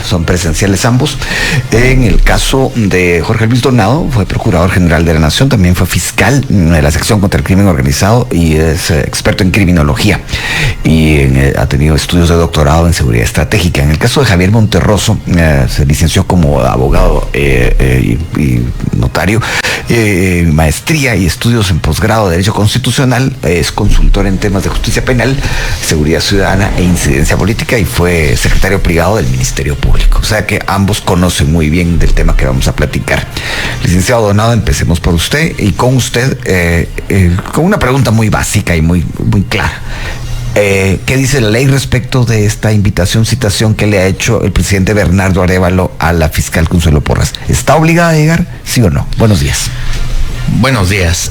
son presenciales ambos. En el caso de Jorge Luis Donado, fue Procurador General de la Nación, también fue fiscal de la sección contra el crimen organizado y es experto en criminología y ha tenido estudios de doctorado en seguridad estratégica. En el caso de Javier Monterroso, se licenció como abogado y notario, maestría y estudios en posgrado de Derecho Constitucional, es consultor en temas de justicia penal, seguridad ciudadana e incidencia política y fue secretario privado del Ministerio Público. O sea que ambos conocen muy bien del tema que vamos a platicar. Licenciado Donado, empecemos por usted y con usted con una pregunta muy básica y muy clara. ¿Qué dice la ley respecto de esta citación que le ha hecho el presidente Bernardo Arévalo a la fiscal Consuelo Porras? ¿Está obligada a llegar, sí o no? Buenos días. Buenos días.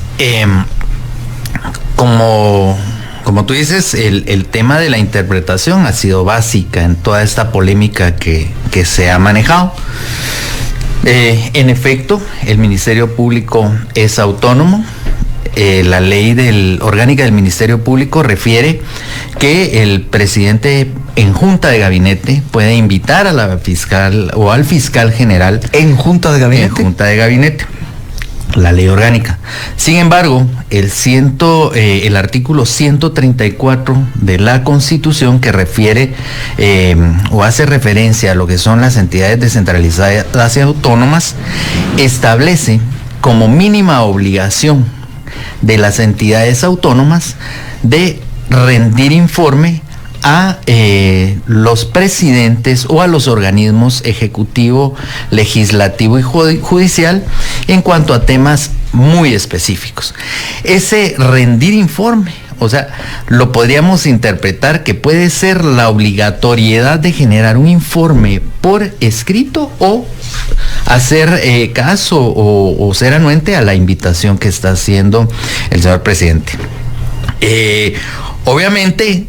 Como tú dices, el tema de la interpretación ha sido básica en toda esta polémica que se ha manejado. En efecto, el Ministerio Público es autónomo. La ley orgánica del Ministerio Público refiere que el presidente en junta de gabinete puede invitar a la fiscal o al fiscal general. ¿En junta de gabinete? En junta de gabinete. La ley orgánica. Sin embargo, el artículo 134 de la Constitución, que refiere o hace referencia a lo que son las entidades descentralizadas y autónomas, establece como mínima obligación de las entidades autónomas de rendir informe a los presidentes o a los organismos ejecutivo, legislativo y judicial en cuanto a temas muy específicos. Ese rendir informe, o sea, lo podríamos interpretar que puede ser la obligatoriedad de generar un informe por escrito o hacer caso o ser anuente a la invitación que está haciendo el señor presidente. Obviamente,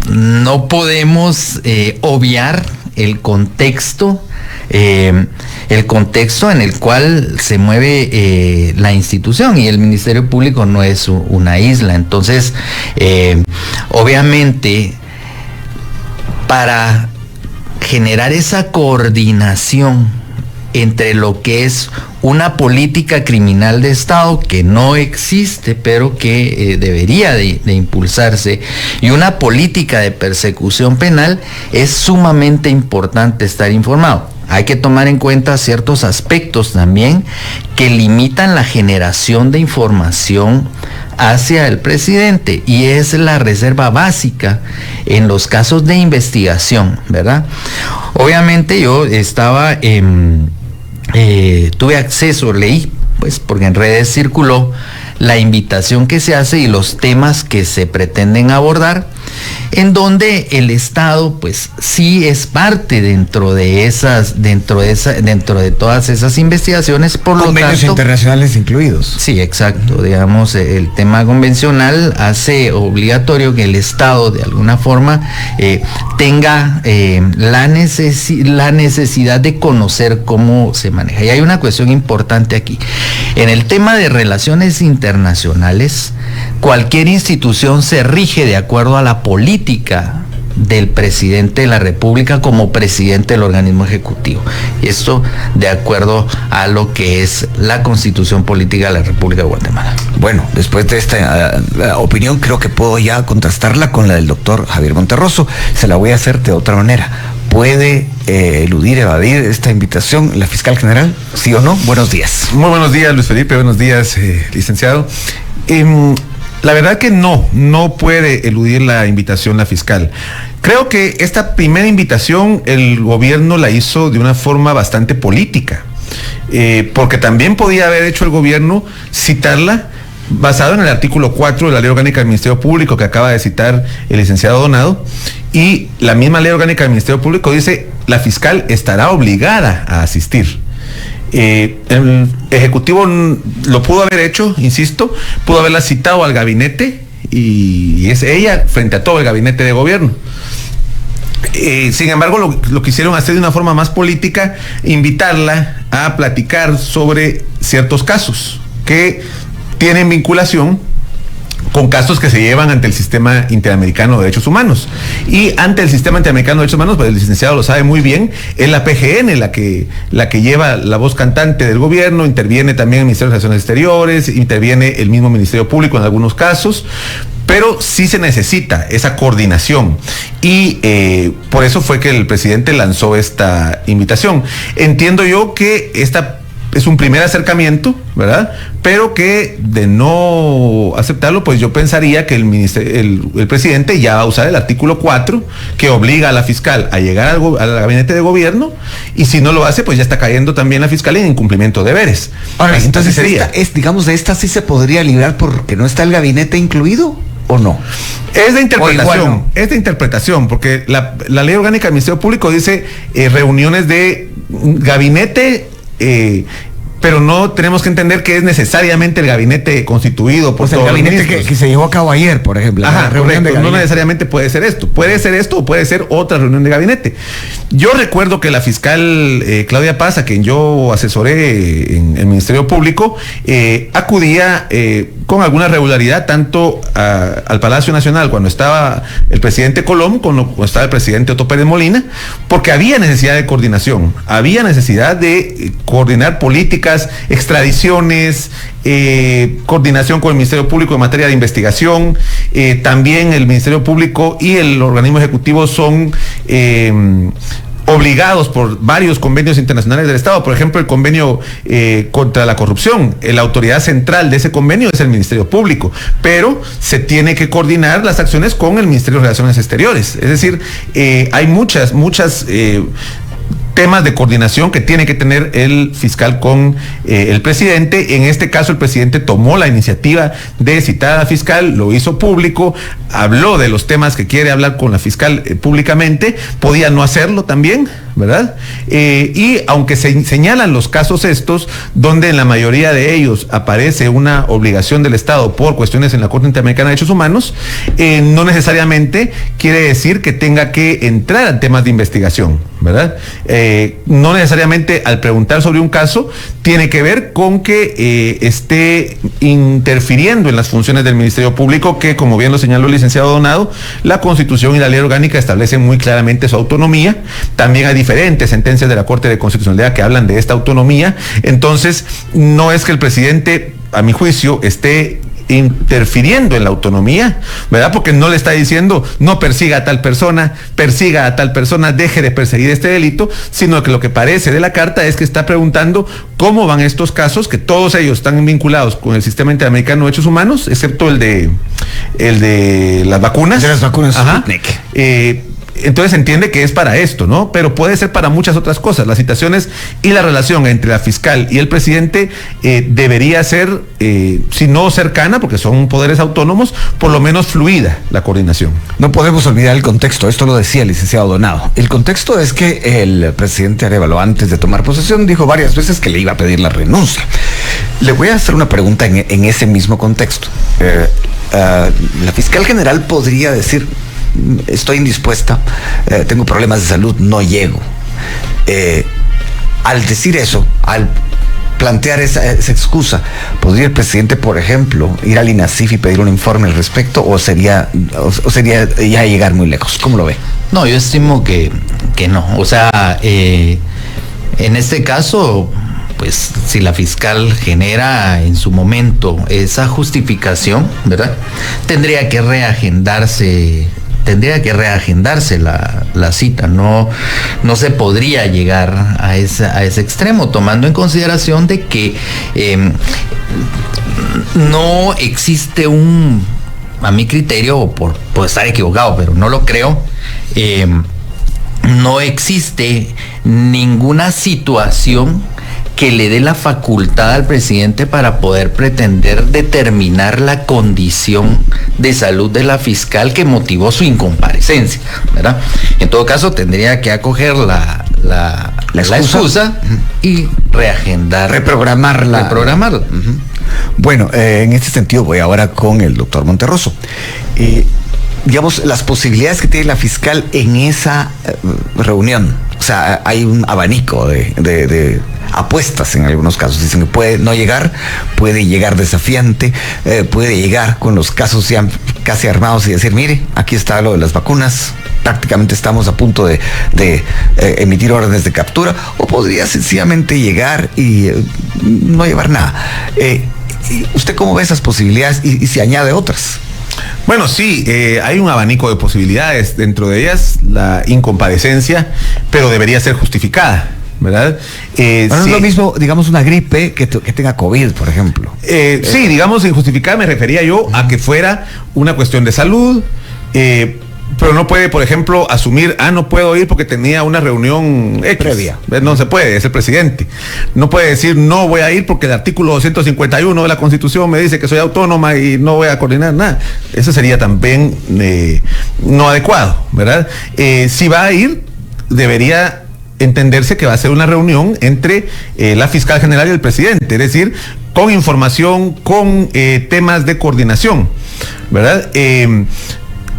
no podemos obviar el contexto en el cual se mueve la institución, y el Ministerio Público no es una isla. Entonces, obviamente, para generar esa coordinación entre lo que es una política criminal de Estado que no existe, pero que debería de impulsarse, y una política de persecución penal, es sumamente importante estar informado. Hay que tomar en cuenta ciertos aspectos también que limitan la generación de información hacia el presidente, y es la reserva básica en los casos de investigación, ¿verdad? Obviamente yo estaba tuve acceso, leí, pues porque en redes circuló la invitación que se hace y los temas que se pretenden abordar, en donde el Estado pues sí es parte dentro de todas esas investigaciones, por lo tanto, convenios internacionales incluidos. Sí, exacto. Digamos, el tema convencional hace obligatorio que el Estado de alguna forma tenga la necesidad de conocer cómo se maneja. Y hay una cuestión importante aquí. En el tema de relaciones internacionales, cualquier institución se rige de acuerdo a la política del presidente de la República como presidente del organismo ejecutivo. Y esto de acuerdo a lo que es la Constitución Política de la República de Guatemala. Bueno, después de esta opinión, creo que puedo ya contrastarla con la del doctor Javier Monterroso. Se la voy a hacer de otra manera. ¿Puede evadir esta invitación la fiscal general? ¿Sí o no? Buenos días. Muy buenos días, Luis Felipe. Buenos días, licenciado. La verdad que no puede eludir la invitación la fiscal. Creo que esta primera invitación el gobierno la hizo de una forma bastante política, porque también podía haber hecho el gobierno citarla basado en el artículo 4 de la Ley Orgánica del Ministerio Público que acaba de citar el licenciado Donado, y la misma Ley Orgánica del Ministerio Público dice la fiscal estará obligada a asistir. El Ejecutivo lo pudo haber hecho, insisto, pudo haberla citado al gabinete y es ella frente a todo el gabinete de gobierno. Sin embargo, lo quisieron hacer de una forma más política, invitarla a platicar sobre ciertos casos que tienen vinculación con casos que se llevan ante el Sistema Interamericano de Derechos Humanos. Y ante el Sistema Interamericano de Derechos Humanos, pues el licenciado lo sabe muy bien, es la PGN la que lleva la voz cantante del gobierno, interviene también el Ministerio de Relaciones Exteriores, interviene el mismo Ministerio Público en algunos casos, pero sí se necesita esa coordinación y por eso fue que el presidente lanzó esta invitación. Entiendo yo que esta es un primer acercamiento, ¿verdad? Pero que de no aceptarlo, pues yo pensaría que el presidente ya va a usar el artículo 4, que obliga a la fiscal a llegar al gabinete de gobierno, y si no lo hace, pues ya está cayendo también la fiscalía en incumplimiento de deberes. Ahora, entonces, digamos, de esta sí se podría librar porque no está el gabinete incluido, ¿o no? Es de interpretación, no. Es de interpretación, porque la ley orgánica del Ministerio Público dice reuniones de gabinete, pero no tenemos que entender que es necesariamente el gabinete constituido por todos el gabinete que se llevó a cabo ayer, por ejemplo. Ajá, correcto, no necesariamente puede ser esto. Puede ser esto o puede ser otra reunión de gabinete. Yo recuerdo que la fiscal Claudia Paz, a quien yo asesoré en el Ministerio Público, acudía con alguna regularidad tanto al Palacio Nacional cuando estaba el presidente Colom, cuando estaba el presidente Otto Pérez Molina, porque había necesidad de coordinación, había necesidad de coordinar políticas, extradiciones, coordinación con el Ministerio Público en materia de investigación. También el Ministerio Público y el organismo ejecutivo son obligados por varios convenios internacionales del Estado. Por ejemplo, el convenio contra la corrupción. La autoridad central de ese convenio es el Ministerio Público, pero se tiene que coordinar las acciones con el Ministerio de Relaciones Exteriores. Es decir, hay muchas temas de coordinación que tiene que tener el fiscal con el presidente. En este caso, el presidente tomó la iniciativa de citar a la fiscal, lo hizo público, habló de los temas que quiere hablar con la fiscal públicamente, podía no hacerlo también, ¿verdad? Y aunque se señalan los casos estos, donde en la mayoría de ellos aparece una obligación del Estado por cuestiones en la Corte Interamericana de Derechos Humanos, no necesariamente quiere decir que tenga que entrar a temas de investigación, ¿verdad? No necesariamente al preguntar sobre un caso tiene que ver con que esté interfiriendo en las funciones del Ministerio Público, que, como bien lo señaló el licenciado Donado, la Constitución y la ley orgánica establecen muy claramente su autonomía. También hay diferentes sentencias de la Corte de Constitucionalidad que hablan de esta autonomía. Entonces, no es que el presidente, a mi juicio, esté interfiriendo en la autonomía, ¿verdad? Porque no le está diciendo no persiga a tal persona, deje de perseguir este delito, sino que lo que parece de la carta es que está preguntando cómo van estos casos, que todos ellos están vinculados con el Sistema Interamericano de Derechos Humanos, excepto el de las vacunas. De las vacunas. Ajá. Entonces entiende que es para esto, ¿no? Pero puede ser para muchas otras cosas. Las citaciones y la relación entre la fiscal y el presidente debería ser, si no cercana, porque son poderes autónomos, por lo menos fluida la coordinación. No podemos olvidar el contexto, esto lo decía el licenciado Donado. El contexto es que el presidente Arévalo, antes de tomar posesión, dijo varias veces que le iba a pedir la renuncia. Le voy a hacer una pregunta en ese mismo contexto. La fiscal general podría decir: estoy indispuesta, tengo problemas de salud, no llego. Al decir eso, al plantear esa excusa, ¿podría el presidente, por ejemplo, ir al INASIF y pedir un informe al respecto, o sería ya llegar muy lejos? ¿Cómo lo ve? No, yo estimo que no. O sea, en este caso, pues si la fiscal genera en su momento esa justificación, ¿verdad?, tendría que reagendarse la cita. No se podría llegar a ese extremo, tomando en consideración de que no existe a mi criterio, puedo estar equivocado, pero no lo creo, no existe ninguna situación que le dé la facultad al presidente para poder pretender determinar la condición de salud de la fiscal que motivó su incomparecencia, ¿verdad? En todo caso, tendría que acoger la excusa y reprogramarla. Uh-huh. Bueno, en este sentido voy ahora con el doctor Monterroso. Digamos, las posibilidades que tiene la fiscal en esa reunión, O sea, hay un abanico de apuestas en algunos casos. Dicen que puede no llegar, puede llegar desafiante, puede llegar con los casos ya casi armados y decir, mire, aquí está lo de las vacunas, prácticamente estamos a punto de emitir órdenes de captura, o podría sencillamente llegar y no llevar nada. ¿Usted cómo ve esas posibilidades y se añade otras? Bueno, sí, hay un abanico de posibilidades, dentro de ellas la incomparecencia, pero debería ser justificada, ¿verdad? Bueno, no es lo mismo, digamos, una gripe que tenga COVID, por ejemplo. Sí, digamos, injustificada me refería yo a que fuera una cuestión de salud, pero no puede, por ejemplo, asumir, no puedo ir porque tenía una reunión previa. No se puede, es el presidente. No puede decir, no voy a ir porque el artículo 251 de la Constitución me dice que soy autónoma y no voy a coordinar nada. Eso sería también no adecuado, ¿verdad? Si va a ir, debería entenderse que va a ser una reunión entre la fiscal general y el presidente, es decir, con información, con temas de coordinación, ¿verdad?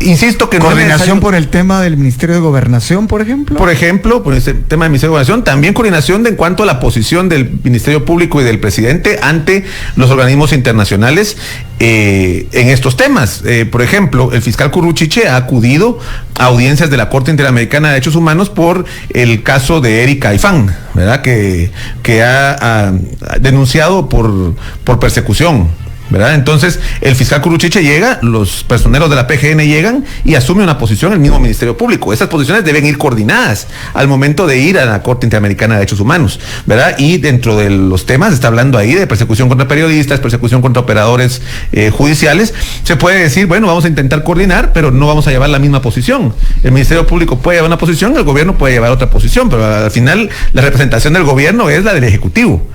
Insisto que coordinación no por el tema del Ministerio de Gobernación, por ejemplo. Por ejemplo, por ese tema del Ministerio de Gobernación, también coordinación en cuanto a la posición del Ministerio Público y del presidente ante los organismos internacionales en estos temas. Por ejemplo, el fiscal Curruchiche ha acudido a audiencias de la Corte Interamericana de Derechos Humanos por el caso de Erika Ifán, ¿verdad? Que ha denunciado por persecución, ¿verdad? Entonces, el fiscal Curruchiche llega, los personeros de la PGN llegan y asume una posición el mismo Ministerio Público. Esas posiciones deben ir coordinadas al momento de ir a la Corte Interamericana de Derechos Humanos, ¿verdad? Y dentro de los temas, está hablando ahí de persecución contra periodistas, persecución contra operadores judiciales, se puede decir, bueno, vamos a intentar coordinar, pero no vamos a llevar la misma posición. El Ministerio Público puede llevar una posición, el gobierno puede llevar otra posición, pero al final la representación del gobierno es la del Ejecutivo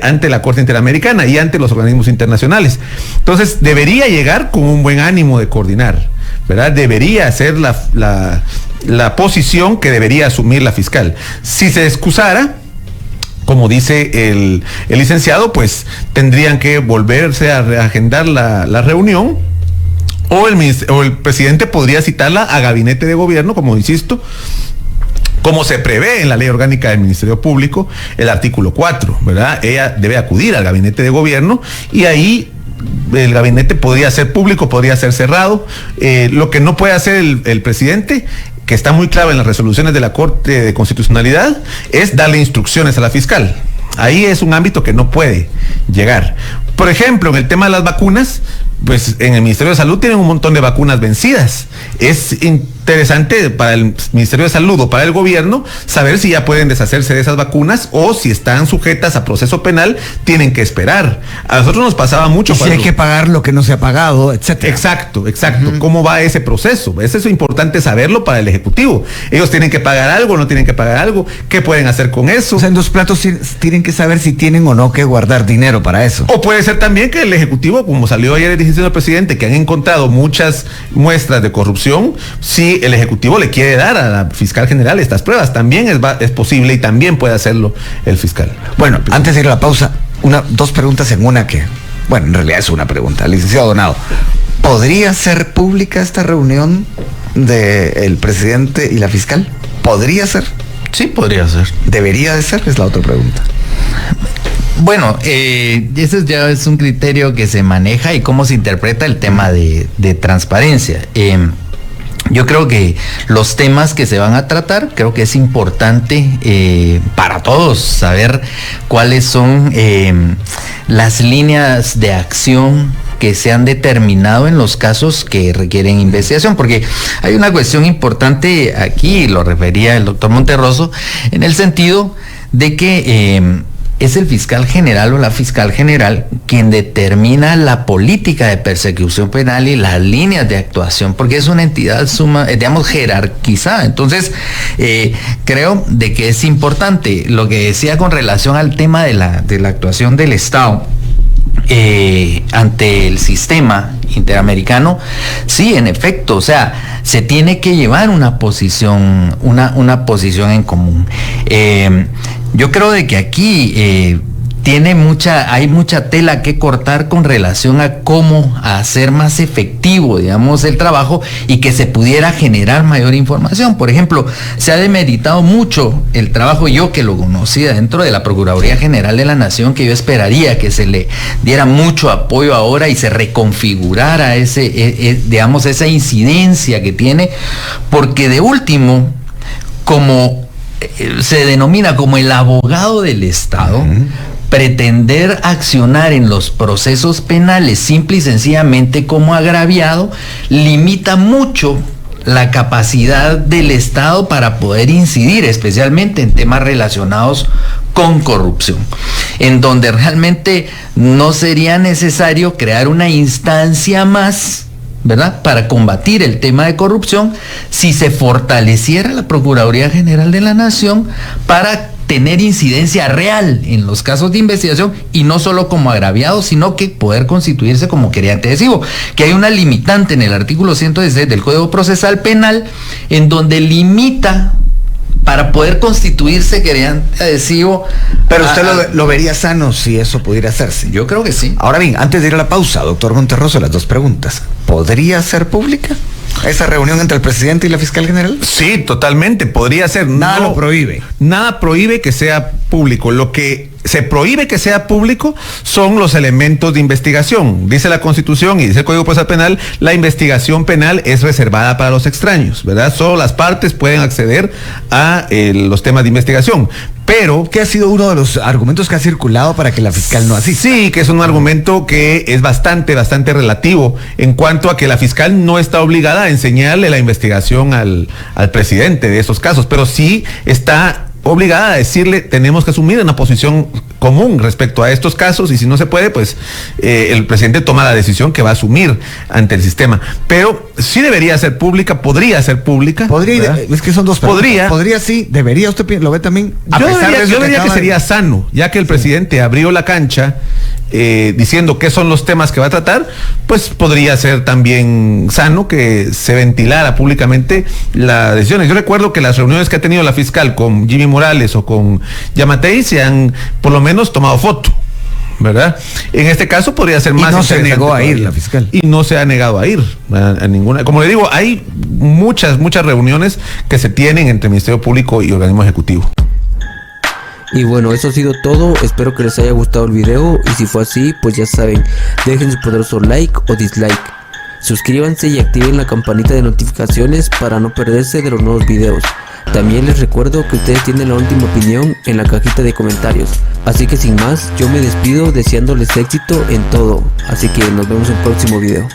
ante la Corte Interamericana y ante los organismos internacionales. Entonces, debería llegar con un buen ánimo de coordinar, ¿verdad? Debería ser la posición que debería asumir la fiscal. Si se excusara, como dice el licenciado, pues tendrían que volverse a reagendar la reunión, o el presidente podría citarla a gabinete de gobierno, como insisto, como se prevé en la ley orgánica del Ministerio Público, el artículo 4, ¿verdad? Ella debe acudir al gabinete de gobierno y ahí el gabinete podría ser público, podría ser cerrado. Lo que no puede hacer el presidente, que está muy claro en las resoluciones de la Corte de Constitucionalidad, es darle instrucciones a la fiscal. Ahí es un ámbito que no puede llegar. Por ejemplo, en el tema de las vacunas, pues en el Ministerio de Salud tienen un montón de vacunas vencidas. Es interesante para el Ministerio de Salud o para el gobierno saber si ya pueden deshacerse de esas vacunas o si están sujetas a proceso penal, tienen que esperar. A nosotros nos pasaba mucho. Y si hay que pagar lo que no se ha pagado, etcétera. Exacto. ¿Cómo va ese proceso? Eso es importante saberlo para el Ejecutivo. Ellos tienen que pagar algo, no tienen que pagar algo. ¿Qué pueden hacer con eso? O sea, en dos platos tienen que saber si tienen o no que guardar dinero para eso. O puede ser también que el Ejecutivo, como salió ayer diciendo el presidente, que han encontrado muchas muestras de corrupción, si el Ejecutivo le quiere dar a la fiscal general estas pruebas, también es posible y también puede hacerlo el fiscal. Bueno, antes de ir a la pausa, dos preguntas en una que, bueno, en realidad es una pregunta. Licenciado Donado, ¿podría ser pública esta reunión del presidente y la fiscal? ¿Podría ser? Sí, podría ser. ¿Debería de ser? Es la otra pregunta. Bueno, ese ya es un criterio que se maneja y cómo se interpreta el tema de transparencia. Yo creo que los temas que se van a tratar, creo que es importante para todos saber cuáles son las líneas de acción que se han determinado en los casos que requieren investigación, porque hay una cuestión importante aquí, lo refería el doctor Monterroso, en el sentido de que es el fiscal general o la fiscal general quien determina la política de persecución penal y las líneas de actuación, porque es una entidad jerarquizada. Entonces, creo de que es importante lo que decía con relación al tema de la actuación del Estado ante el sistema interamericano. Sí, en efecto, o sea, se tiene que llevar una posición en común. Yo creo de que aquí hay mucha tela que cortar con relación a cómo hacer más efectivo, digamos, el trabajo y que se pudiera generar mayor información. Por ejemplo, se ha demeritado mucho el trabajo, yo que lo conocía dentro de la Procuraduría General de la Nación, que yo esperaría que se le diera mucho apoyo ahora y se reconfigurara digamos, esa incidencia que tiene, porque de último, como se denomina como el abogado del Estado, pretender accionar en los procesos penales simple y sencillamente como agraviado limita mucho la capacidad del Estado para poder incidir, especialmente en temas relacionados con corrupción, en donde realmente no sería necesario crear una instancia más, ¿verdad?, para combatir el tema de corrupción, si se fortaleciera la Procuraduría General de la Nación para tener incidencia real en los casos de investigación y no solo como agraviado, sino que poder constituirse como querellante adhesivo, que hay una limitante en el artículo 116 del Código Procesal Penal en donde limita para poder constituirse querellante adhesivo. Pero usted lo vería sano si eso pudiera hacerse. Yo creo que sí. Ahora bien, antes de ir a la pausa, doctor Monterroso, las dos preguntas. ¿Podría ser pública esa reunión entre el presidente y la fiscal general? Sí, totalmente, podría ser. Nada lo prohíbe. Nada prohíbe que sea público. Lo que se prohíbe que sea público son los elementos de investigación. Dice la Constitución y dice el Código Procesal Penal, la investigación penal es reservada para los extraños, ¿verdad? Solo las partes pueden acceder a los temas de investigación. Pero que ha sido uno de los argumentos que ha circulado para que la fiscal no asista. Sí, que es un argumento que es bastante relativo en cuanto a que la fiscal no está obligada a enseñarle la investigación al presidente de esos casos, pero sí está obligada a decirle, tenemos que asumir una posición común respecto a estos casos, y si no se puede, pues el presidente toma la decisión que va a asumir ante el sistema. Pero sí debería ser pública, podría ser pública. Podría, es que son dos preguntas. Podría sí, debería, usted lo ve también. Yo diría que sería sano, ya que el presidente abrió la cancha diciendo qué son los temas que va a tratar, pues podría ser también sano que se ventilara públicamente las decisiones. Yo recuerdo que las reuniones que ha tenido la fiscal con Jimmy Morales o con Yamatei se han por lo menos tomado foto, ¿verdad? En este caso podría ser más. Y no se negó a ir la fiscal. Y no se ha negado a ir a ninguna. Como le digo, hay muchas reuniones que se tienen entre Ministerio Público y Organismo Ejecutivo. Y bueno, eso ha sido todo, espero que les haya gustado el video y si fue así, pues ya saben, dejen su poderoso like o dislike, suscríbanse y activen la campanita de notificaciones para no perderse de los nuevos videos. También les recuerdo que ustedes tienen la última opinión en la cajita de comentarios, así que sin más, yo me despido deseándoles éxito en todo, así que nos vemos en el próximo video.